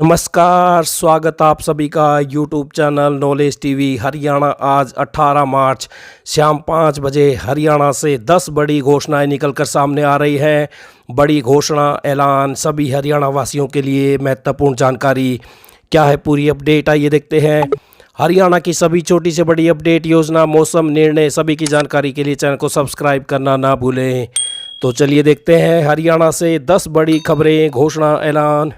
नमस्कार, स्वागत आप सभी का YouTube channel knowledge TV Haryana. आज 18 मार्च शाम 5 बजे हरियाणा से 10 बड़ी घोषणाएं निकलकर सामने आ रही हैं। बड़ी घोषणा ऐलान सभी हरियाणा वासियों के लिए महत्वपूर्ण जानकारी। क्या है पूरी अपडेट, आइए देखते हैं। हरियाणा की सभी छोटी से बड़ी अपडेट, योजना, मौसम, निर्णय सभी की जानकारी के लिए चैनल को सब्सक्राइब करना ना भूलें। तो चलिए देखते हैं हरियाणा से 10 बड़ी खबरें, घोषणा, ऐलान।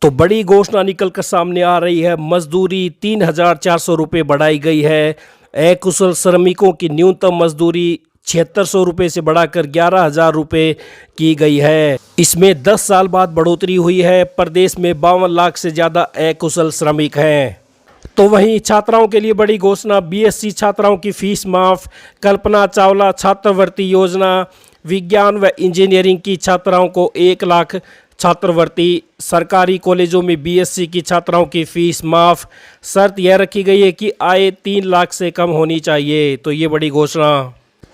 तो बड़ी घोषणा निकल कर सामने आ रही है। मजदूरी 3,400 रुपये बढ़ाई गई है। अकुशल श्रमिकों की न्यूनतम मजदूरी 7,600 रुपये से बढ़ाकर 11,000 रुपये की गई है। इसमें 10 साल बाद बढ़ोतरी हुई है। प्रदेश में 52 लाख से ज़्यादा अकुशल श्रमिक हैं। तो वहीं छात्राओं के लिए बड़ी घोषणा, बीएससी छात्राओं की फीस माफ। कल्पना चावला छात्रवृत्ति योजना, विज्ञान व इंजीनियरिंग की छात्राओं को 1 लाख छात्रवृत्ति। सरकारी कॉलेजों में बीएससी की छात्राओं की फीस माफ। शर्त यह रखी गई है कि आय 3 लाख से कम होनी चाहिए। तो ये बड़ी घोषणा।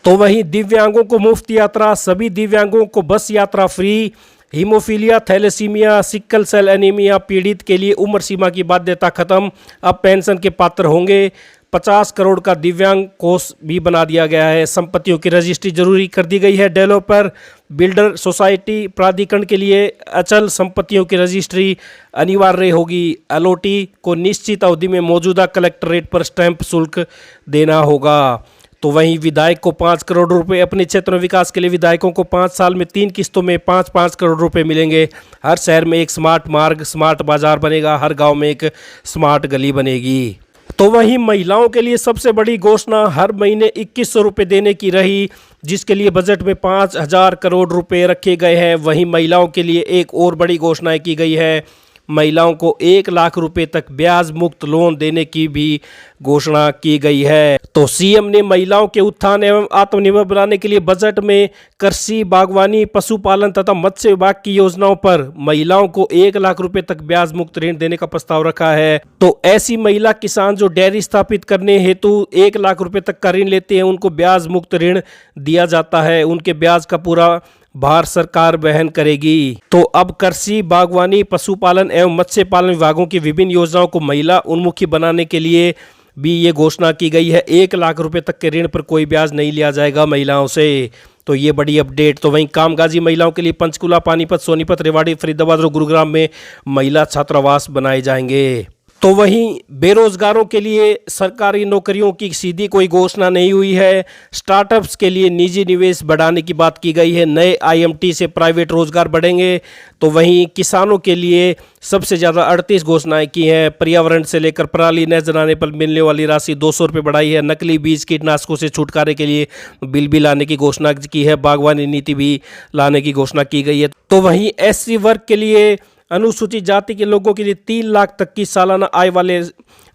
तो वहीं दिव्यांगों को मुफ्त यात्रा, सभी दिव्यांगों को बस यात्रा free. Haemophilia, thalassaemia, sickle cell anaemia पीड़ित के लिए उम्र सीमा की बाध्यता खत्म। अब पेंशन के पात्र होंगे। 50 करोड़ का दिव्यांग कोष भी बना दिया गया है। संपत्तियों की रजिस्ट्री जरूरी कर दी गई है। डेवलपर, बिल्डर, सोसाइटी प्राधिकरण के लिए अचल संपत्तियों की रजिस्ट्री अनिवार्य होगी। एलओटी को निश्चित अवधि में मौजूदा कलेक्टर रेट पर स्टैंप शुल्क देना होगा। तो वहीं विधायक को 5 करोड़ रुपए, अपने क्षेत्र में विकास के लिए विधायकों को 5 साल में 3 किस्तों में 5-5 करोड़ रुपए मिलेंगे। हर शहर में एक स्मार्ट मार्ग, स्मार्ट बाजार बनेगा। हर गांव में एक स्मार्ट गली बनेगी। तो वहीं महिलाओं के लिए सबसे बड़ी घोषणा, हर महीने 2,100 रुपये देने की रही, जिसके लिए बजट में 5,000 करोड़ रुपए रखे गए हैं। वहीं महिलाओं के लिए एक और बड़ी घोषणा की गई है। महिलाओं को 1 लाख रुपए तक ब्याज मुक्त लोन देने की भी घोषणा की गई है। तो सीएम ने महिलाओं के उत्थान एवं आत्मनिर्भर बनाने के लिए बजट में कृषि, बागवानी, पशुपालन तथा मत्स्य विभाग की योजनाओं पर महिलाओं को 1 लाख रुपए तक ब्याज मुक्त ऋण देने का प्रस्ताव रखा है। तो ऐसी महिला किसान जो डेयरी स्थापित करने हेतु 1 लाख रुपए तक का ऋण लेते हैं, उनको ब्याज मुक्त ऋण दिया जाता है। उनके ब्याज का पूरा भार सरकार वहन करेगी। तो अब कृषि, बागवानी, पशुपालन एवं मत्स्य पालन विभागों की विभिन्न योजनाओं को महिला उन्मुखी बनाने के लिए भी ये घोषणा की गई है। 1 लाख रुपए तक के ऋण पर कोई ब्याज नहीं लिया जाएगा महिलाओं से। तो ये बड़ी अपडेट। तो वहीं कामकाजी महिलाओं के लिए पंचकुला, पानीपत, सोनीपत, रेवाड़ी, फरीदाबाद और गुरुग्राम में महिला छात्रावास बनाए जाएंगे। तो वहीं बेरोजगारों के लिए सरकारी नौकरियों की सीधी कोई घोषणा नहीं हुई है। स्टार्टअप्स के लिए निजी निवेश बढ़ाने की बात की गई है। नए आईएमटी से प्राइवेट रोजगार बढ़ेंगे। तो वहीं किसानों के लिए सबसे ज़्यादा 38 घोषणाएं की हैं। पर्यावरण से लेकर पराली न जलाने पर मिलने वाली राशि 200 रुपये बढ़ाई है। नकली बीज, कीटनाशकों से छुटकारे के लिए बिल भी लाने की घोषणा की है। बागवानी नीति भी लाने की घोषणा की गई है। तो वहीं एससी वर्ग के लिए, अनुसूचित जाति के लोगों के लिए 3 लाख तक की सालाना आय वाले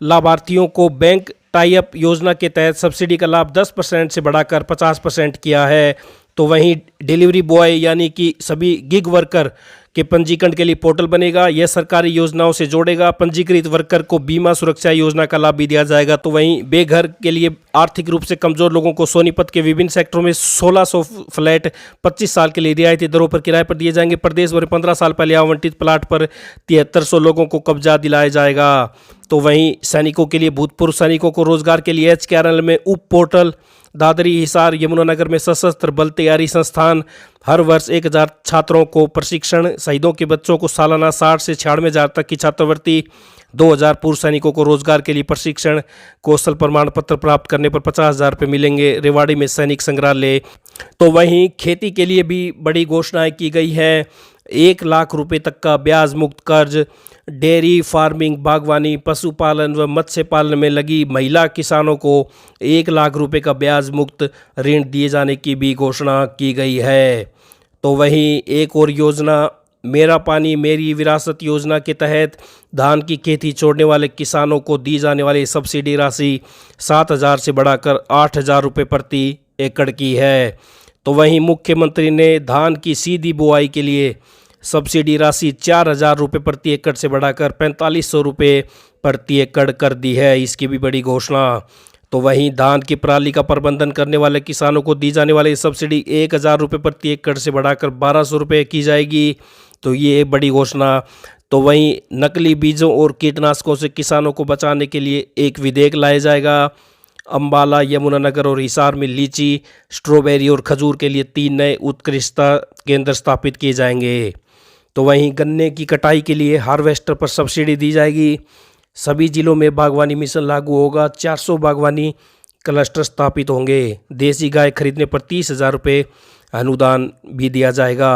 लाभार्थियों को बैंक टाई अप योजना के तहत सब्सिडी का लाभ 10% से बढ़ाकर 50% किया है। तो वहीं डिलीवरी बॉय यानी कि सभी गिग वर्कर के पंजीकरण के लिए पोर्टल बनेगा। यह सरकारी योजनाओं से जोड़ेगा। पंजीकृत वर्कर को बीमा सुरक्षा योजना का लाभ भी दिया जाएगा। तो वहीं बेघर के लिए आर्थिक रूप से कमजोर लोगों को सोनीपत के विभिन्न सेक्टरों में 1600 फ्लैट 25 साल के लिए रियायती दरों पर किराए पर दिए जाएंगे। प्रदेश भर में 15 साल पहले आवंटित प्लाट पर 7300 लोगों को कब्जा दिलाया जाएगा। तो वहीं सैनिकों के लिए, भूतपूर्व सैनिकों को रोजगार के लिए HKRL में उप पोर्टल, दादरी, हिसार, यमुनानगर में सशस्त्र बल तैयारी संस्थान, हर वर्ष 1,000 छात्रों को प्रशिक्षण। शहीदों के बच्चों को सालाना 60 से 96,000 तक की छात्रवृत्ति। 2,000 पूर्व सैनिकों को रोजगार के लिए प्रशिक्षण, कौशल प्रमाण पत्र प्राप्त करने पर 50,000 रुपये मिलेंगे। रेवाड़ी में सैनिक संग्रहालय। तो वहीं खेती के लिए भी बड़ी घोषणाएं की गई है। 1 लाख रुपए तक का ब्याज मुक्त कर्ज। डेयरी फार्मिंग, बागवानी, पशुपालन व मत्स्य पालन में लगी महिला किसानों को 1 लाख रुपए का ब्याज मुक्त ऋण दिए जाने की भी घोषणा की गई है। तो वहीं एक और योजना, मेरा पानी मेरी विरासत योजना के तहत धान की खेती छोड़ने वाले किसानों को दी जाने वाली सब्सिडी राशि 7,000 से बढ़ाकर 8,000 रुपये प्रति एकड़ की है। तो वहीं मुख्यमंत्री ने धान की सीधी बुआई के लिए सब्सिडी राशि 4,000 रुपये प्रति एकड़ से बढ़ाकर 4,500 रुपये प्रति एकड़ कर दी है। इसकी भी बड़ी घोषणा। तो वहीं धान की पराली का प्रबंधन करने वाले किसानों को दी जाने वाली सब्सिडी 1,000 रुपये प्रति एकड़ से बढ़ाकर 1,200 रुपये की जाएगी। तो ये बड़ी घोषणा। तो वहीं नकली बीजों और कीटनाशकों से किसानों को बचाने के लिए एक विधेयक लाया जाएगा। अम्बाला, यमुनानगर और हिसार में लीची, स्ट्रॉबेरी और खजूर के लिए 3 नए उत्कृष्टता केंद्र स्थापित किए जाएंगे। तो वहीं गन्ने की कटाई के लिए हार्वेस्टर पर सब्सिडी दी जाएगी। सभी जिलों में बागवानी मिशन लागू होगा। 400 बागवानी क्लस्टर स्थापित होंगे। देसी गाय खरीदने पर 30,000 रुपये अनुदान भी दिया जाएगा।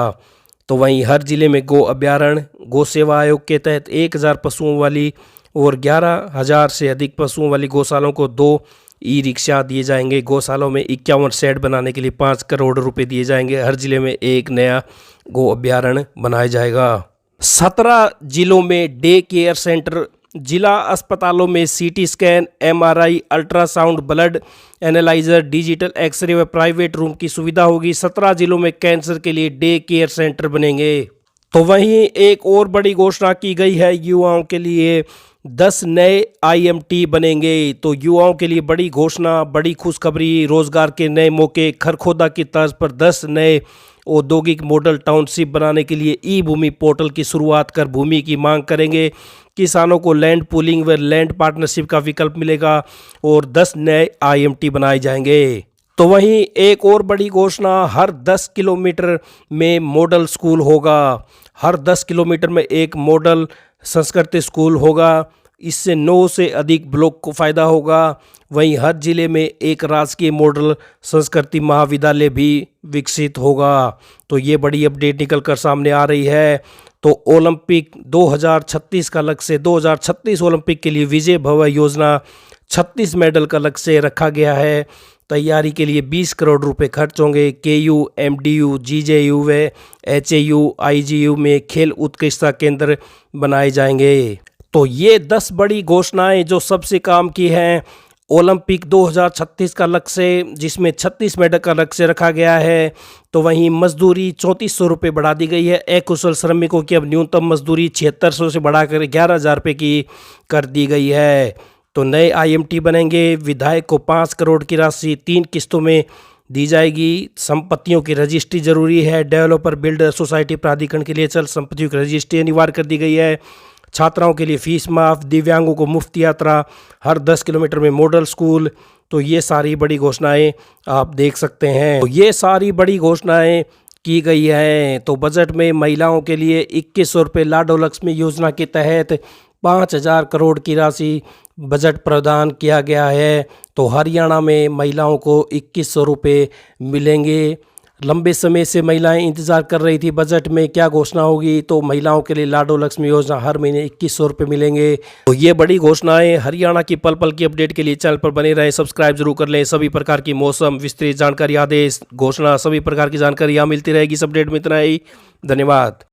तो वहीं हर जिले में गो अभ्यारण्य, गौ सेवा आयोग के तहत 1,000 पशुओं वाली और 11,000 से अधिक पशुओं वाली गौशालाओं को 2 ई रिक्शा दिए जाएंगे। गौशालाओं में 51 शेड बनाने के लिए 5 करोड़ रुपए दिए जाएंगे। हर जिले में एक नया गो अभ्यारण्य बनाया जाएगा। 17 जिलों में डे केयर सेंटर, जिला अस्पतालों में CT scan, MRI, ultrasound, blood analyser, digital X-ray व प्राइवेट रूम की सुविधा होगी। 17 जिलों में कैंसर के लिए डे केयर सेंटर बनेंगे। तो वहीं एक और बड़ी घोषणा की गई है, युवाओं के लिए 10 नए आईएमटी बनेंगे। तो युवाओं के लिए बड़ी घोषणा, बड़ी खुशखबरी, रोजगार के नए मौके। खरखोदा की तर्ज पर 10 नए औद्योगिक मॉडल टाउनशिप बनाने के लिए ई भूमि पोर्टल की शुरुआत कर भूमि की मांग करेंगे। किसानों को लैंड पूलिंग व लैंड पार्टनरशिप का विकल्प मिलेगा और 10 नए आईएमटी बनाए जाएंगे। तो वहीं एक और बड़ी घोषणा, हर 10 किलोमीटर में मॉडल स्कूल होगा। हर 10 किलोमीटर में एक मॉडल संस्कृत स्कूल होगा। इससे 9 से अधिक ब्लॉक को फ़ायदा होगा। वहीं हर जिले में एक राजकीय मॉडल संस्कृति महाविद्यालय भी विकसित होगा। तो ये बड़ी अपडेट निकल कर सामने आ रही है। तो ओलंपिक 2036 का लक्ष्य, 2036 ओलंपिक के लिए विजय भव योजना 36 मेडल का लक्ष्य रखा गया है। तैयारी के लिए 20 करोड़ रुपए खर्च होंगे। केयू, एमडीयू, जीजेयू व एचएयू, आईजीयू में खेल उत्कृष्टता केंद्र बनाए जाएंगे। तो ये 10 बड़ी घोषणाएं जो सबसे काम की हैं। ओलंपिक 2036 का लक्ष्य, जिसमें 36 मेडल का लक्ष्य रखा गया है। तो वहीं मजदूरी 3400 रुपये बढ़ा दी गई है। अकुशल श्रमिकों की अब न्यूनतम मजदूरी 7600 से बढ़ाकर 11,000 रुपये की कर दी गई है। तो नए आईएमटी बनेंगे। विधायक को 5 करोड़ की राशि 3 किस्तों में दी जाएगी। संपत्तियों की रजिस्ट्री जरूरी है। डेवलपर बिल्डर सोसाइटी प्राधिकरण के लिए चल संपत्तियों की रजिस्ट्री अनिवार्य कर दी गई है। छात्राओं के लिए फीस माफ, दिव्यांगों को मुफ्त यात्रा, हर 10 किलोमीटर में मॉडल स्कूल। तो ये सारी बड़ी घोषणाएं आप देख सकते हैं। तो ये सारी बड़ी घोषणाएं की गई हैं। तो बजट में महिलाओं के लिए 2100 रुपये लाडो लक्ष्मी योजना के तहत 5,000 करोड़ की राशि बजट प्रदान किया गया है। तो हरियाणा में महिलाओं को 2100 रुपये मिलेंगे। लंबे समय से महिलाएं इंतजार कर रही थी बजट में क्या घोषणा होगी। तो महिलाओं के लिए लाडो लक्ष्मी योजना हर महीने 2100 रुपये मिलेंगे। तो ये बड़ी घोषणाएं। हरियाणा की पल पल की अपडेट के लिए चैनल पर बने रहें, सब्सक्राइब जरूर कर लें। सभी प्रकार की मौसम, विस्तृत जानकारी, आदेश, घोषणा, सभी प्रकार की जानकारी यहाँ मिलती रहेगी। इस अपडेट में इतना ही। धन्यवाद।